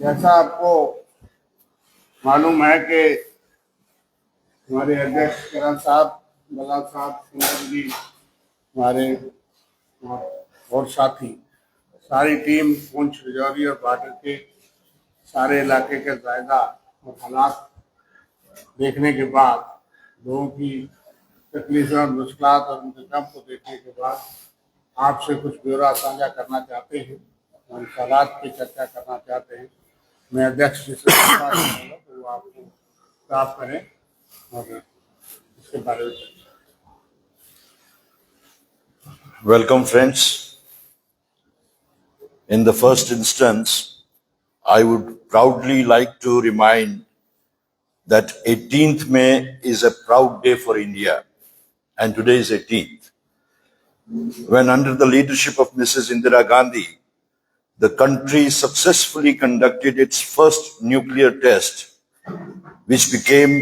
जैसा आपको मालूम है कि हमारे अध्यक्ष किरण साहब, बल्लाल साहब, सुंदर जी, हमारे और साथी, सारी टीम पुंछ, राजौरी और बॉर्डर के सारे इलाके के जायजा और हालात देखने के बाद, लोगों की तकलीफें और मुश्किलात और इंतजाम को देखने के बाद आपसे कुछ ब्यौरा साझा करना चाहते हैं और हालात की चर्चा करना चाहते हैं। मैं अध्यक्ष जी से तो वो आपको साफ करें और इसके बारे में। Welcome, friends. In the first instance, I would proudly like to remind that 18th May is a proud day for India, and today is 18th, when under the leadership of Mrs. Indira Gandhi, the country successfully conducted its first nuclear test, which became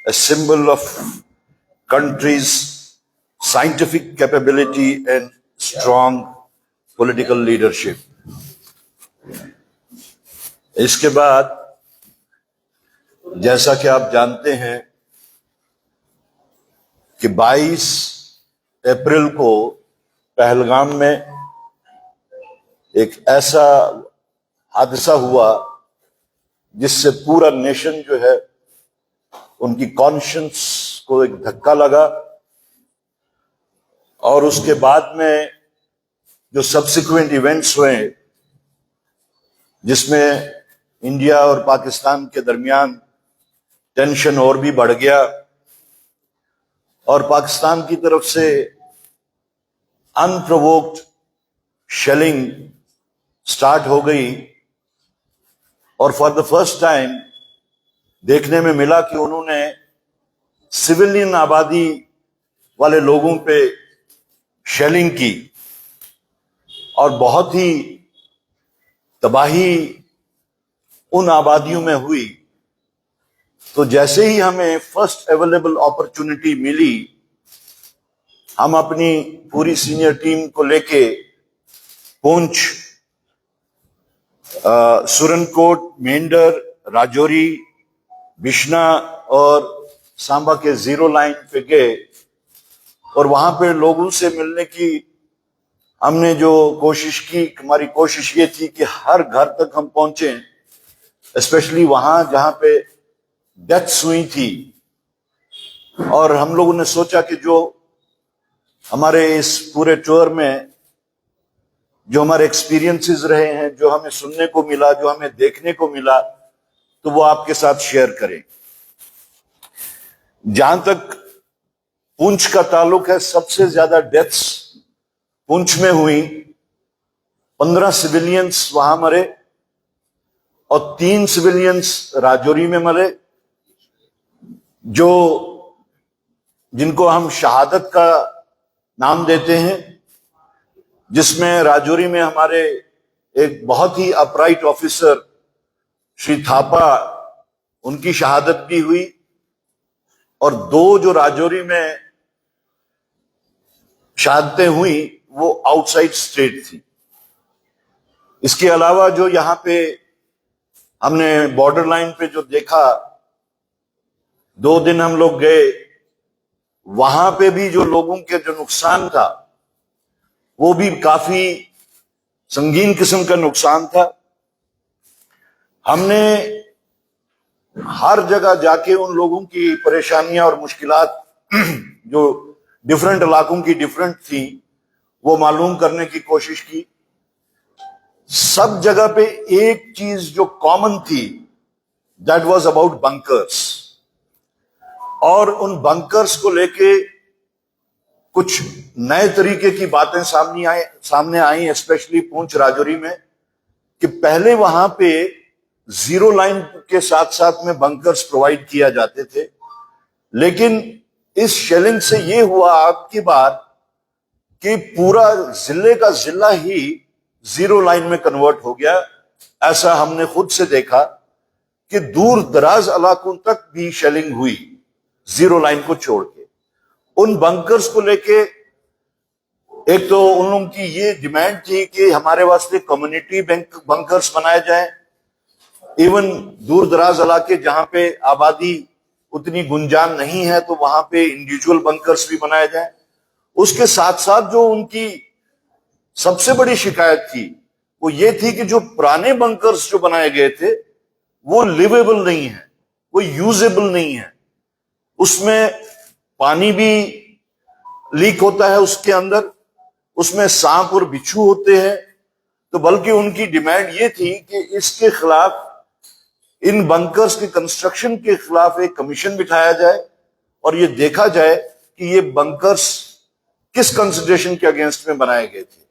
a symbol of country's scientific capability and strong political leadership. इसके बाद जैसा कि आप जानते हैं कि 22 अप्रैल को पहलगाम में एक ऐसा हादसा हुआ जिससे पूरा नेशन जो है उनकी कॉन्शियंस को एक धक्का लगा, और उसके बाद में जो सब्सिक्वेंट इवेंट्स हुए जिसमें इंडिया और पाकिस्तान के दरमियान टेंशन और भी बढ़ गया और पाकिस्तान की तरफ से अनप्रोवोक्ड शेलिंग स्टार्ट हो गई, और फॉर द फर्स्ट टाइम देखने में मिला कि उन्होंने सिविलियन आबादी वाले लोगों पे शेलिंग की और बहुत ही तबाही उन आबादियों में हुई। तो जैसे ही हमें फर्स्ट अवेलेबल अपॉर्चुनिटी मिली, हम अपनी पूरी सीनियर टीम को लेके पुंछ, सुरनकोट, मेंढर, राजौरी, बिश्ना और सांबा के जीरो लाइन पे गए, और वहां पे लोगों से मिलने की हमने जो कोशिश की, हमारी कोशिश ये थी कि हर घर तक हम पहुंचे, स्पेशली वहां जहां पे डेथ्स हुई थी। और हम लोगों ने सोचा कि जो हमारे इस पूरे टूर में जो हमारे एक्सपीरियंसेस रहे हैं, जो हमें सुनने को मिला, जो हमें देखने को मिला, तो वो आपके साथ शेयर करें। जहां तक पुंछ का ताल्लुक है, सबसे ज्यादा डेथ्स पुंछ में हुई। 15 सिविलियंस वहां मरे और 3 सिविलियंस राजौरी में मरे, जो जिनको हम शहादत का नाम देते हैं, जिसमें राजौरी में हमारे एक बहुत ही अपराइट ऑफिसर श्री थापा, उनकी शहादत भी हुई, और 2 जो राजौरी में शहादतें हुई वो आउटसाइड स्टेट थी। इसके अलावा जो यहां पे हमने बॉर्डर लाइन पे जो देखा, 2 दिन हम लोग गए, वहां पे भी जो लोगों के जो नुकसान था वो भी काफी संगीन किस्म का नुकसान था। हमने हर जगह जाके उन लोगों की परेशानियां और मुश्किलात जो डिफरेंट इलाकों की डिफरेंट थी वो मालूम करने की कोशिश की। सब जगह पे एक चीज जो कॉमन थी, दैट वाज अबाउट बंकर्स, और उन बंकर्स को लेके कुछ नए तरीके की बातें सामने आई स्पेशली पुंछ राजौरी में, कि पहले वहां पे जीरो लाइन के साथ साथ में बंकर्स प्रोवाइड किया जाते थे, लेकिन इस शेलिंग से ये हुआ आपकी बात कि पूरा जिले का जिला ही जीरो लाइन में कन्वर्ट हो गया। ऐसा हमने खुद से देखा कि दूर दराज इलाकों तक भी शेलिंग हुई जीरो लाइन को छोड़ के। उन बंकर्स को लेके एक तो उन लोगों की ये डिमांड थी कि हमारे वास्ते कम्युनिटी बंकर्स बनाए जाएं, इवन दूर दराज इलाके जहां पे आबादी उतनी गुंजान नहीं है तो वहां पे इंडिविजुअल बंकर्स भी बनाए जाए। उसके साथ साथ जो उनकी सबसे बड़ी शिकायत थी वो ये थी कि जो पुराने बंकर्स जो बनाए गए थे वो लिवेबल नहीं है, वो यूजेबल नहीं है। उसमें पानी भी लीक होता है उसके अंदर, उसमें सांप और बिच्छू होते हैं। तो बल्कि उनकी डिमांड ये थी कि इसके खिलाफ, इन बंकर्स के कंस्ट्रक्शन के खिलाफ एक कमीशन बिठाया जाए और ये देखा जाए कि ये बंकर्स किस कंसिडरेशन के अगेंस्ट में बनाए गए थे।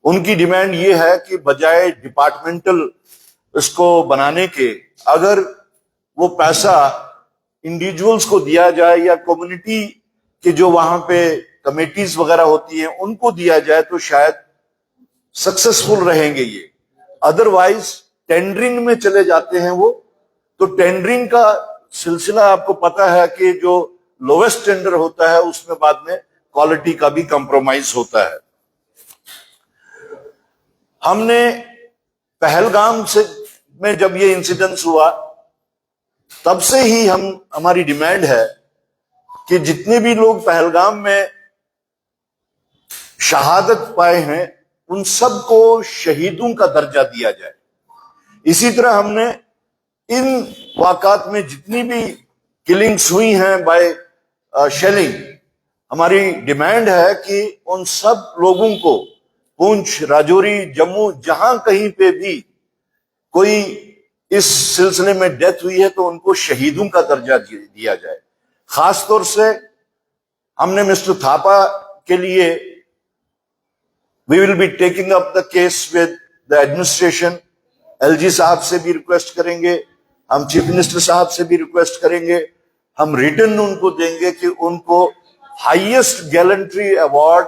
उनकी डिमांड ये है कि बजाय डिपार्टमेंटल इसको बनाने के, अगर वो पैसा इंडिविजुअल्स को दिया जाए या कम्युनिटी के जो वहां पे कमेटीज वगैरह होती हैं उनको दिया जाए तो शायद सक्सेसफुल रहेंगे ये। अदरवाइज टेंडरिंग में चले जाते हैं वो, तो टेंडरिंग का सिलसिला आपको पता है कि जो लोवेस्ट टेंडर होता है उसमें बाद में क्वालिटी का भी कंप्रोमाइज होता है। हमने पहलगाम से में जब ये इंसिडेंस हुआ तब से ही हमारी डिमांड है कि जितने भी लोग पहलगाम में शहादत पाए हैं उन सबको शहीदों का दर्जा दिया जाए। इसी तरह हमने इन वाक़ात में जितनी भी किलिंग्स हुई हैं बाय शेलिंग, हमारी डिमांड है कि उन सब लोगों को पुंछ, राजौरी, जम्मू, जहां कहीं पे भी कोई इस सिलसिले में डेथ हुई है तो उनको शहीदों का दर्जा दिया जाए। खासतौर से हमने मिस्टर थापा के लिए we will be taking up the case with the administration. LG साहब से भी रिक्वेस्ट करेंगे, हम चीफ मिनिस्टर साहब से भी रिक्वेस्ट करेंगे, हम रिटर्न उनको देंगे कि उनको हाईएस्ट गैलेंट्री अवार्ड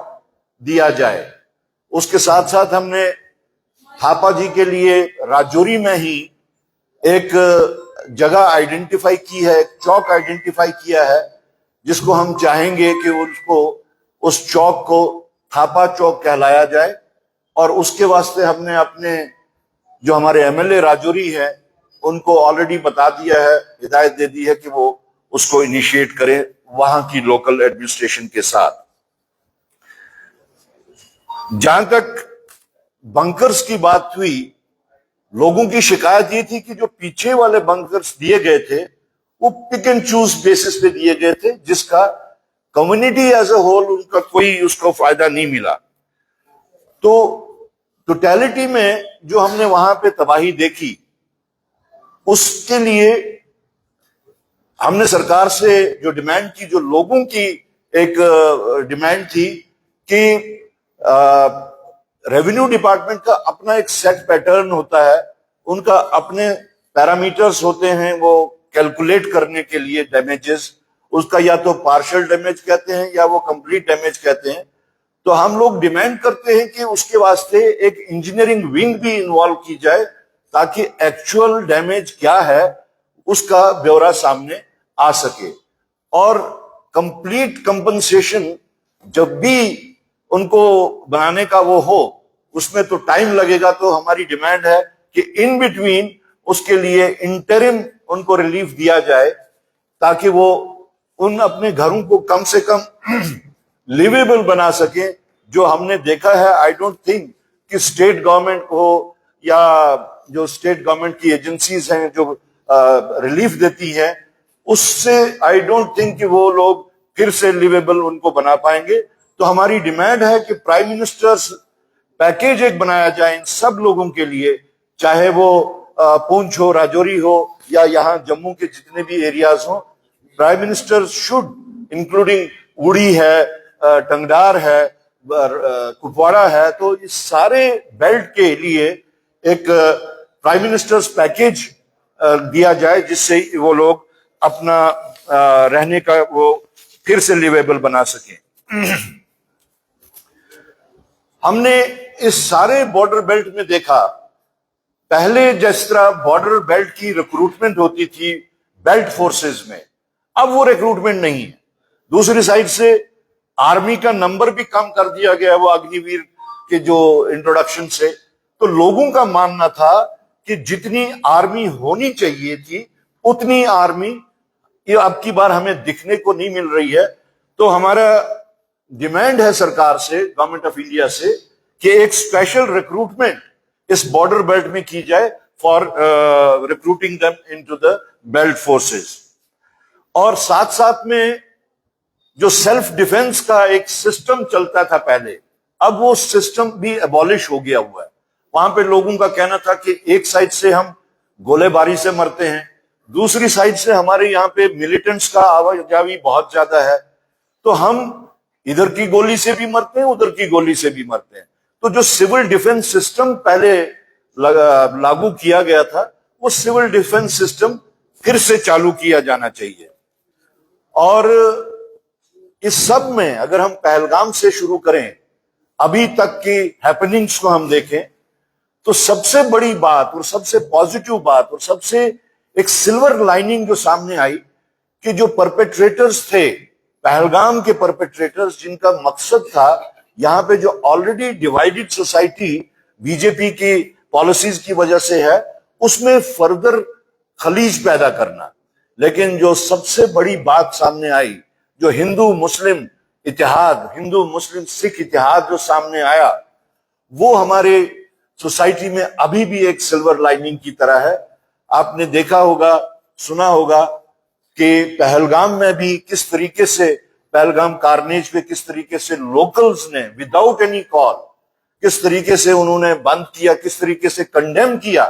दिया जाए। उसके साथ साथ हमने थापा जी के लिए राजौरी में ही एक जगह आइडेंटिफाई की है, एक चौक आइडेंटिफाई किया है जिसको हम चाहेंगे कि उसको, उस चौक को थापा चौक कहलाया जाए। और उसके वास्ते हमने अपने जो हमारे एमएलए राजौरी है उनको ऑलरेडी बता दिया है, हिदायत दे दी है कि वो उसको इनिशिएट करें वहां की लोकल एडमिनिस्ट्रेशन के साथ। जहां तक बंकर्स की बात हुई, लोगों की शिकायत ये थी कि जो पीछे वाले बंकर्स दिए गए थे वो पिक एंड चूज बेसिस पे दिए गए थे, जिसका कम्युनिटी एज ए होल उनका कोई उसको फायदा नहीं मिला। तो टोटलिटी में जो हमने वहां पे तबाही देखी उसके लिए हमने सरकार से जो डिमांड की, जो लोगों की एक डिमांड थी कि रेवेन्यू डिपार्टमेंट का अपना एक सेट पैटर्न होता है, उनका अपने पैरामीटर्स होते हैं वो कैलकुलेट करने के लिए डैमेजेस, उसका या तो पार्शियल डैमेज कहते हैं या वो कंप्लीट डैमेज कहते हैं। तो हम लोग डिमांड करते हैं कि उसके वास्ते एक इंजीनियरिंग विंग भी इन्वॉल्व की जाए ताकि एक्चुअल डैमेज क्या है उसका ब्यौरा सामने आ सके। और कंप्लीट कंपनसेशन जब भी उनको बनाने का वो हो उसमें तो टाइम लगेगा, तो हमारी डिमांड है कि इन बिटवीन उसके लिए इंटरिम उनको रिलीफ दिया जाए ताकि वो उन अपने घरों को कम से कम लिवेबल बना सके। जो हमने देखा है, आई डोंट थिंक कि स्टेट गवर्नमेंट हो या जो स्टेट गवर्नमेंट की एजेंसीज हैं जो रिलीफ देती हैं, उससे आई डोंट थिंक कि वो लोग फिर से लिवेबल उनको बना पाएंगे। तो हमारी डिमांड है कि प्राइम मिनिस्टर्स पैकेज एक बनाया जाए इन सब लोगों के लिए, चाहे वो पुंछ हो, राजौरी हो या यहाँ जम्मू के जितने भी एरियाज हो। प्राइम मिनिस्टर शुड, इंक्लूडिंग उड़ी है, टंगडार है, कुपवाड़ा है, तो इस सारे बेल्ट के लिए एक प्राइम मिनिस्टर्स पैकेज दिया जाए जिससे वो लोग अपना रहने का वो फिर से लिवेबल बना सकें। हमने इस सारे बॉर्डर बेल्ट में देखा, पहले जिस तरह बॉर्डर बेल्ट की रिक्रूटमेंट होती थी बेल्ट फोर्सेस में, अब वो रिक्रूटमेंट नहीं है। दूसरी साइड से आर्मी का नंबर भी कम कर दिया गया वो अग्निवीर के जो इंट्रोडक्शन से। तो लोगों का मानना था कि जितनी आर्मी होनी चाहिए थी उतनी आर्मी ये अब की बार हमें दिखने को नहीं मिल रही है। तो हमारा डिमांड है सरकार से, गवर्नमेंट ऑफ इंडिया से, कि एक स्पेशल रिक्रूटमेंट इस बॉर्डर बेल्ट में की जाए for recruiting them into the belt forces. और साथ साथ में जो सेल्फ डिफेंस का एक सिस्टम चलता था पहले, अब वो सिस्टम भी एबॉलिश हो गया हुआ है। वहां पे लोगों का कहना था कि एक साइड से हम गोलेबारी से मरते हैं, दूसरी साइड से हमारे यहाँ पे मिलिटेंट्स का आवाजावी बहुत ज्यादा है, तो हम इधर की गोली से भी मरते हैं, उधर की गोली से भी मरते हैं। तो जो सिविल डिफेंस सिस्टम पहले लागू किया गया था, वो सिविल डिफेंस सिस्टम फिर से चालू किया जाना चाहिए। और इस सब में अगर हम पहलगाम से शुरू करें, अभी तक की हैपनिंग्स को हम देखें, तो सबसे बड़ी बात और सबसे पॉजिटिव बात और सबसे एक सिल्वर लाइनिंग जो सामने आई कि जो परपेट्रेटर्स थे, पहलगाम के परपेट्रेटर्स, जिनका मकसद था यहां पे जो ऑलरेडी डिवाइडेड सोसाइटी बीजेपी की पॉलिसीज की वजह से है, उसमें फर्दर खलीज पैदा करना। लेकिन जो सबसे बड़ी बात सामने आई, जो हिंदू मुस्लिम इतिहाद, हिंदू मुस्लिम सिख इतिहाद जो सामने आया, वो हमारे सोसाइटी में अभी भी एक सिल्वर लाइनिंग की तरह है। आपने देखा होगा, सुना होगा कि पहलगाम में भी किस तरीके से, पहलगाम कार्नेज पे किस तरीके से लोकल्स ने विदाउट एनी कॉल किस तरीके से उन्होंने बंद किया, किस तरीके से कंडेम किया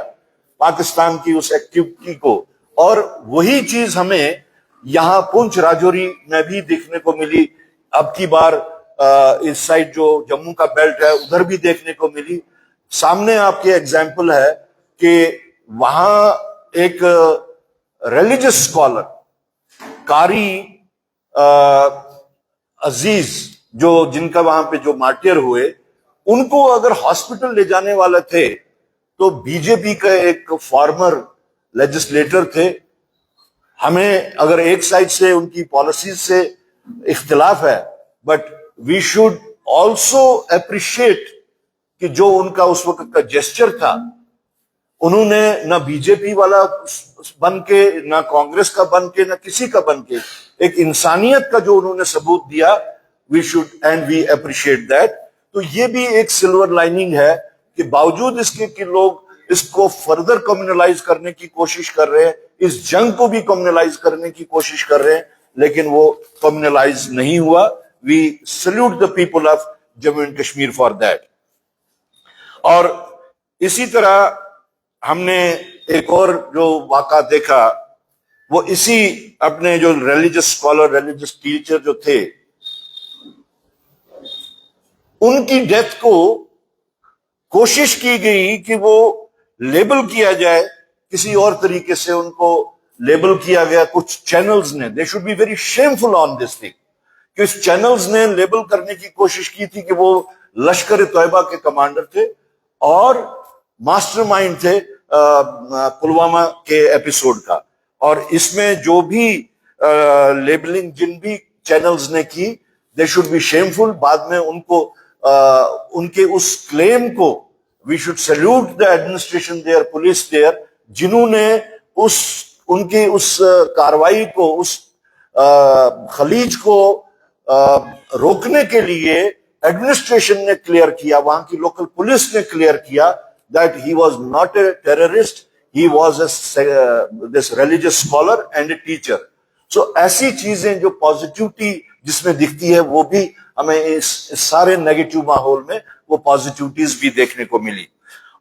पाकिस्तान की उस एक्टिविटी को। और वही चीज हमें यहां पुंछ राजौरी में भी देखने को मिली। अब की बार इस साइड जो जम्मू का बेल्ट है उधर भी देखने को मिली। सामने आपके एग्जाम्पल है कि वहां एक रिलीजियस स्कॉलर कारी अजीज, जो जिनका वहां पे जो मार्टियर हुए, उनको अगर हॉस्पिटल ले जाने वाले थे तो बीजेपी का एक फॉर्मर लेजिस्लेटर थे। हमें अगर एक साइड से उनकी पॉलिसीज से इख्तिलाफ है, but we should also appreciate कि जो उनका उस वक्त का जेस्चर था, उन्होंने ना बीजेपी वाला बन के, ना कांग्रेस का बन के, ना किसी का बन के, एक इंसानियत का जो उन्होंने सबूत दिया, we should and we appreciate that. तो ये भी एक सिल्वर लाइनिंग है कि बावजूद इसके कि लोग इसको फर्दर कम्युनलाइज करने की कोशिश कर रहे हैं, इस जंग को भी कम्युनलाइज करने की कोशिश कर रहे हैं, लेकिन वो कम्युनलाइज नहीं हुआ। We salute the people of Jammu and Kashmir for that. और इसी तरह हमने एक और जो वाक़ा देखा, वो इसी अपने जो रिलीजियस स्कॉलर, रिलीजियस टीचर जो थे, उनकी डेथ को कोशिश की गई कि वो लेबल किया जाए किसी और तरीके से, उनको लेबल किया गया कुछ चैनल्स ने। They should be very shameful on this thing कि इस चैनल्स ने लेबल करने की कोशिश की थी कि वो लश्कर तैयबा के कमांडर थे और मास्टरमाइंड थे पुलवामा के एपिसोड का। और इसमें जो भी लेबलिंग जिन भी चैनल्स ने की, दे शुड बी शेमफुल। बाद में उनको उनके उस क्लेम को, we should salute the administration there, police there, जिन्होंने उनकी उस कार्रवाई को, उस खलीज को रोकने के लिए एडमिनिस्ट्रेशन ने क्लियर किया, वहां की लोकल पुलिस ने क्लियर किया that he was not a terrorist, he was this religious scholar and a teacher. So ऐसी चीजें जो पॉजिटिविटी जिसमें दिखती है, वो भी हमें इस सारे नेगेटिव माहौल में वो पॉजिटिविटीज भी देखने को मिली।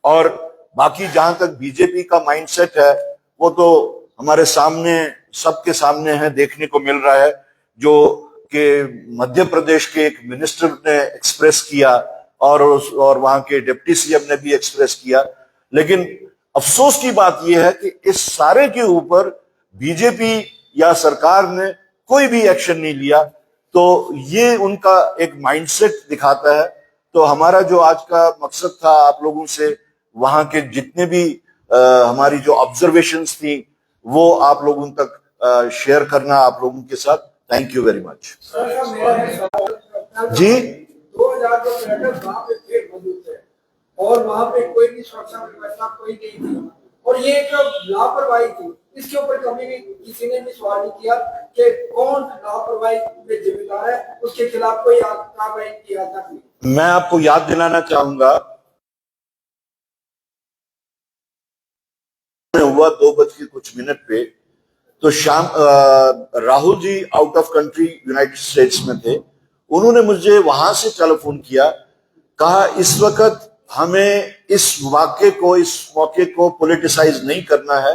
और बाकी जहां तक बीजेपी का माइंडसेट है, वो तो हमारे सामने, सबके सामने है, देखने को मिल रहा है, जो कि मध्य प्रदेश के एक मिनिस्टर ने एक्सप्रेस किया और वहां के डिप्टी सीएम ने भी एक्सप्रेस किया। लेकिन अफसोस की बात यह है कि इस सारे के ऊपर बीजेपी या सरकार ने कोई भी एक्शन नहीं लिया। तो ये उनका एक माइंडसेट दिखाता है। तो हमारा जो आज का मकसद था आप लोगों से, वहां के जितने भी हमारी जो ऑब्जर्वेशंस थी, वो आप लोगों तक शेयर करना आप लोगों के साथ। Thank you very much. जी, 2000 जो पर्यटक वहां पे थे, मौजूद थे, और वहां पे कोई भी सुरक्षा व्यवस्था कोई नहीं थी, और ये जो लापरवाही थी इसके ऊपर कभी भी किसी ने भी सवाल नहीं किया कि कौन लापरवाही में जिम्मेदार है, उसके खिलाफ कोई कार्रवाई की आज तक नहीं। मैं आपको याद दिलाना चाहूंगा, हुआ 2 बज के कुछ पे, तो शाम Rahul ji out of country United States में थे। उन्होंने मुझे वहां से टेलीफोन किया, कहा इस वक्त हमें इस मौके को पॉलिटिसाइज नहीं करना है,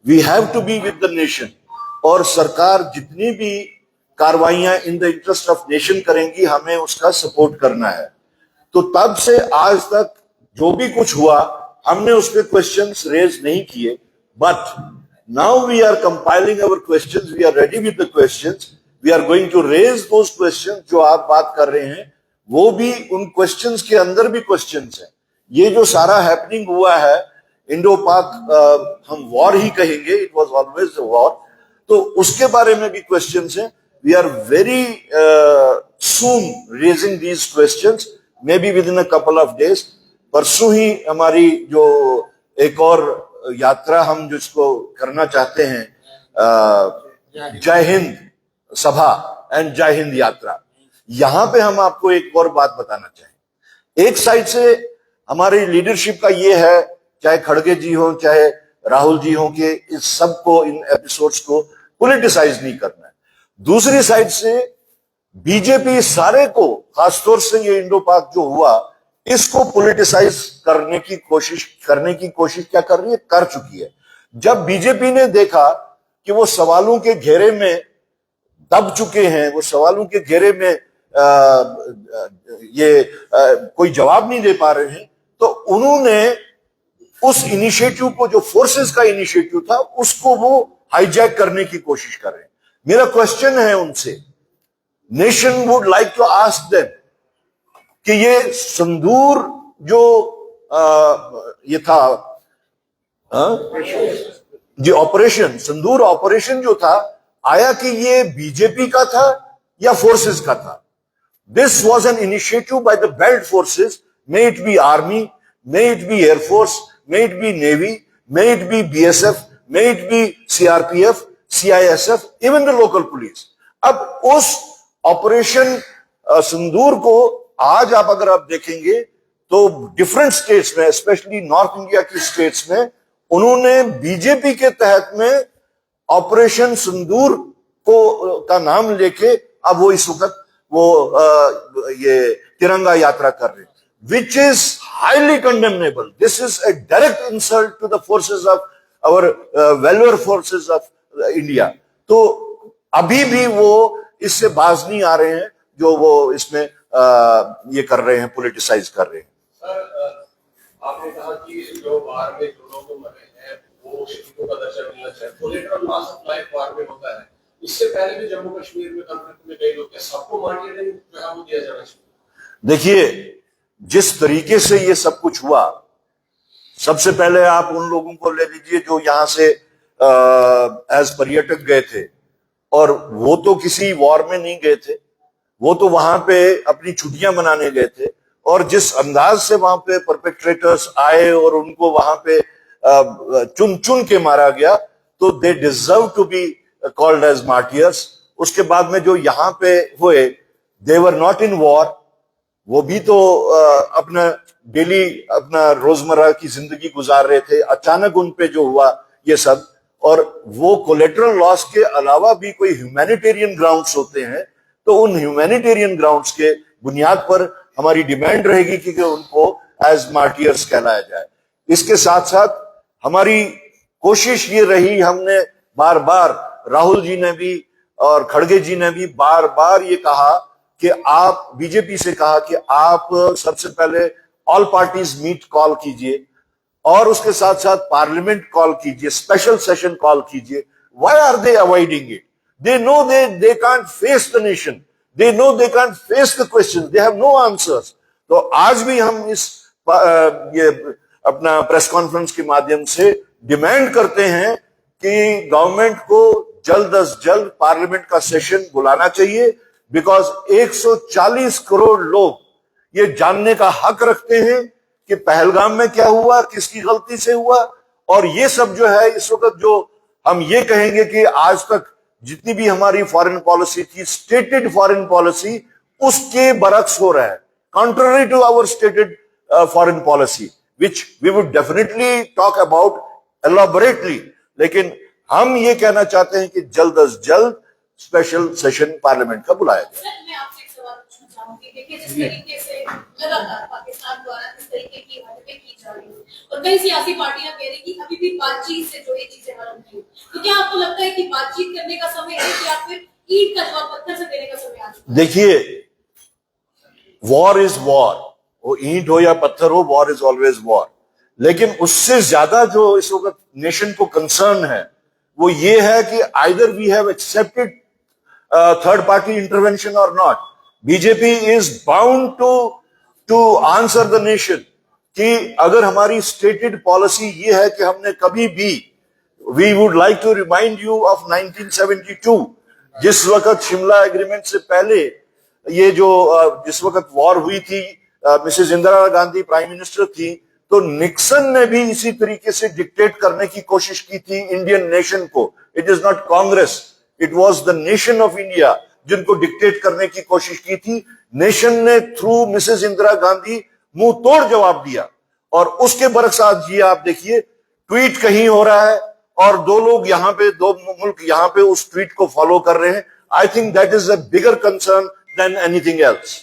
we have to be with the nation, और सरकार जितनी भी कार्रवाइयां in the interest of nation करेंगी हमें उसका सपोर्ट करना है। तो तब से आज तक जो भी कुछ हुआ हमने उस पर क्वेश्चंस रेज नहीं किए, but now we are compiling our questions, we are ready with the questions, we are going to raise those questions जो आप बात कर रहे हैं, वो भी उन क्वेश्चंस के अंदर भी क्वेश्चंस हैं। ये जो सारा हैपनिंग हुआ है इंडो पाक, हम वॉर ही कहेंगे, it was always a war, तो उसके बारे में भी क्वेश्चंस हैं। We are very soon raising these questions, maybe within a couple of days. परसों ही हमारी जो एक और यात्रा हम जिसको करना चाहते हैं, जय हिंद सभा एंड जय हिंद यात्रा, यहां पे हम आपको एक और बात बताना चाहें। एक साइड से हमारी लीडरशिप का ये है, चाहे खड़गे जी हो चाहे राहुल जी हो, कि इस सब को, इन एपिसोड्स को पॉलिटिसाइज नहीं करना है। दूसरी साइड से बीजेपी सारे को, खासतौर से ये इंडो पाक जो हुआ, इसको पॉलिटिसाइज करने की कोशिश क्या कर रही है, कर चुकी है। जब बीजेपी ने देखा कि वो सवालों के घेरे में दब चुके हैं, वो सवालों के घेरे में कोई जवाब नहीं दे पा रहे हैं, तो उन्होंने उस इनिशिएटिव को, जो फोर्सेस का इनिशिएटिव था, उसको वो हाईजैक करने की कोशिश कर रहे हैं। मेरा क्वेश्चन है उनसे, nation would like to ask them कि ये संदूर जो ये था, जो ऑपरेशन, संदूर ऑपरेशन जो था, आया कि ये बीजेपी का था या फोर्सेस का था? This was an initiative by the belt forces, may it be army, may it be air force, may it be navy, may it be BSF, may it be CRPF, CISF, even the local police. अब उस operation सिंदूर को आज अगर आप देखेंगे तो different states में, specially north India की स्टेट्स में, उन्होंने बीजेपी के तहत में ऑपरेशन सिंदूर का नाम लेके अब वो इस वक्त ये तिरंगा यात्रा कर रहे हैं, which is highly condemnable. This is a direct insult to the forces of our valor forces of India. तो अभी भी वो इससे बाज नहीं आ रहे हैं, जो वो इसमें ये कर रहे हैं, पॉलिटिसाइज कर रहे हैं। सर, आपने कहा कि जो वार में जो लोग मरे हैं वो शहीदों का दर्जा मिलना चाहिए, कोलेटरल लॉस ऑफ लाइफ वार में होता है। इससे पहले भी जम्मू कश्मीर में कॉन्फ्लिक्ट में कई लोग, सबको मार्टियरिंग जो है वो दिया जाना चाहिए। देखिए, जिस तरीके से ये सब कुछ हुआ, सबसे पहले आप उन लोगों को ले लीजिए जो यहां से एज पर्यटक गए थे, और वो तो किसी वॉर में नहीं गए थे, वो तो वहां पे अपनी छुट्टियां मनाने गए थे, और जिस अंदाज से वहां पे परपेट्रेटर्स आए और उनको वहां पे चुन चुन के मारा गया, तो they deserve to be called as martyrs. उसके बाद में जो यहाँ पे हुए, दे वर नॉट इन वॉर, वो भी तो अपना डेली, अपना रोजमर्रा की जिंदगी गुजार रहे थे। अचानक उन पे जो हुआ ये सब, और वो कोलेटरल लॉस के अलावा भी कोई ह्यूमैनिटेरियन ग्राउंड्स होते हैं, तो उन ह्यूमैनिटेरियन ग्राउंड्स के बुनियाद पर हमारी डिमांड रहेगी कि उनको एज मार्टियर्स कहलाया जाए। इसके साथ साथ हमारी कोशिश ये रही, हमने बार बार, राहुल जी ने भी और खड़गे जी ने भी बार बार ये कहा कि आप, बीजेपी से कहा कि आप सबसे पहले ऑल पार्टीज मीट कॉल कीजिए, और उसके साथ साथ पार्लियामेंट कॉल कीजिए, स्पेशल सेशन कॉल कीजिए। Why are they avoiding it? They know they can't face the nation. They know they can't face the questions. They have no answers. तो आज भी हम इस ये अपना प्रेस कॉन्फ्रेंस के माध्यम से डिमांड करते हैं कि गवर्नमेंट को जल्द अज जल्द पार्लियामेंट का सेशन बुलाना चाहिए, बिकॉज 140 करोड़ लोग ये जानने का हक रखते हैं कि पहलगाम में क्या हुआ, किसकी गलती से हुआ, और ये सब जो है इस वक्त जो हम ये कहेंगे कि आज तक जितनी भी हमारी फॉरेन पॉलिसी थी, स्टेटेड फॉरेन पॉलिसी, उसके बरक्स हो रहा है, contrary to our stated foreign policy, which we would definitely talk about elaborately. लेकिन हम ये कहना चाहते हैं कि जल्द अज जल्द स्पेशल सेशन पार्लियामेंट का बुलाया जाए। सर, मैं आपसे एक सवाल पूछना चाहूंगी। देखिए, जिस तरीके से लगातार पाकिस्तान द्वारा इस तरीके की हरकतें की जा रही हैं और कई सियासी पार्टियां कह रही कि अभी भी बातचीत से जो ये चीजें हल होती हैं, तो क्या आपको लगता है कि बातचीत करने का समय है या फिर ईंट का जवाब पत्थर से देने का समय आ चुका है? देखिए, वॉर इज वॉर, वो ईंट हो या पत्थर हो, वॉर इज ऑलवेज वॉर। लेकिन उससे ज्यादा जो इस वक्त नेशन को कंसर्न है वो ये है कि either we have accepted third party intervention और not. BJP is bound to answer the nation कि अगर हमारी स्टेटेड पॉलिसी ये है कि हमने कभी भी, we would like to remind you of 1972, जिस वक्त शिमला एग्रीमेंट से पहले ये जो जिस वक्त वॉर हुई थी, Mrs Indira Gandhi prime minister थी, तो निक्सन ने भी इसी तरीके से डिक्टेट करने की कोशिश की थी इंडियन नेशन को। It is not Congress, it was the nation of India जिनको डिक्टेट करने की कोशिश की थी। नेशन ने थ्रू मिसेस इंदिरा गांधी मुंह तोड़ जवाब दिया और उसके बरक्स आज ये आप देखिए, ट्वीट कहीं हो रहा है और दो लोग यहां पे, दो मुल्क यहां पे उस ट्वीट को फॉलो कर रहे हैं। I think that is a bigger concern than anything else.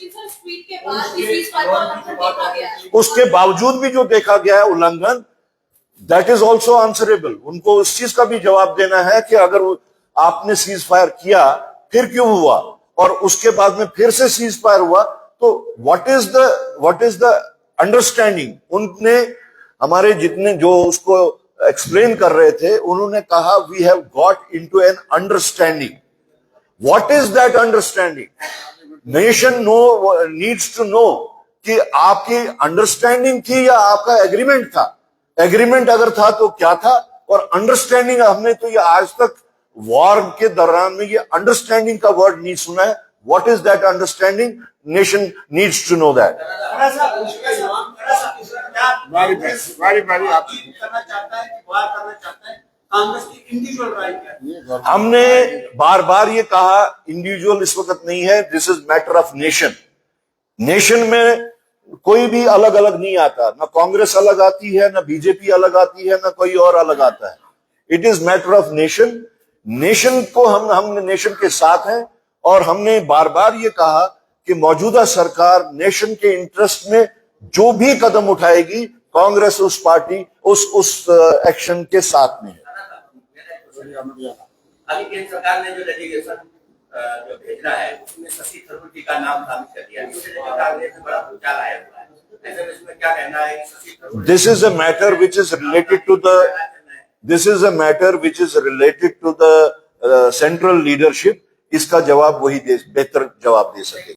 उसके बावजूद भी जो देखा गया है उल्लंघन, दैट इज ऑल्सो आंसरेबल। उनको उस चीज का भी जवाब देना है कि अगर आपने सीज फायर किया फिर क्यों हुआ और उसके बाद में फिर से सीज फायर हुआ, तो व्हाट इज द अंडरस्टैंडिंग। उनने हमारे जितने जो उसको एक्सप्लेन कर रहे थे, उन्होंने कहा we have got into an understanding. What is that understanding? Nation needs to know कि आपकी अंडरस्टैंडिंग थी या आपका एग्रीमेंट था। एग्रीमेंट अगर था तो क्या था, और अंडरस्टैंडिंग, हमने तो ये आज तक वॉर के दौरान में ये अंडरस्टैंडिंग का वर्ड नहीं सुना है। What is that understanding? Nation needs to know that. हमने बार बार ये कहा, इंडिविजुअल इस वक्त नहीं है, this is matter of nation. Nation में कोई भी अलग अलग नहीं आता, ना कांग्रेस अलग आती है, ना बीजेपी अलग आती है, ना कोई और अलग आता है। It is matter of nation. Nation को हम नेशन के साथ हैं और हमने बार बार ये कहा कि मौजूदा सरकार नेशन के इंटरेस्ट में जो भी कदम उठाएगी, कांग्रेस उस पार्टी उस एक्शन के साथ में है। अभी केंद्र सरकार ने जो लेजिस्लेशन जो भेजना है उसमें शशि थरूर जी का नाम शामिल कर दिया, इससे कांग्रेस में बड़ा भूचाल आया हुआ है। ऐसे में इसमें क्या कहना है? Shashi Tharoor, this is a matter which is related to the central leadership. इसका जवाब वही बेहतर जवाब दे सके।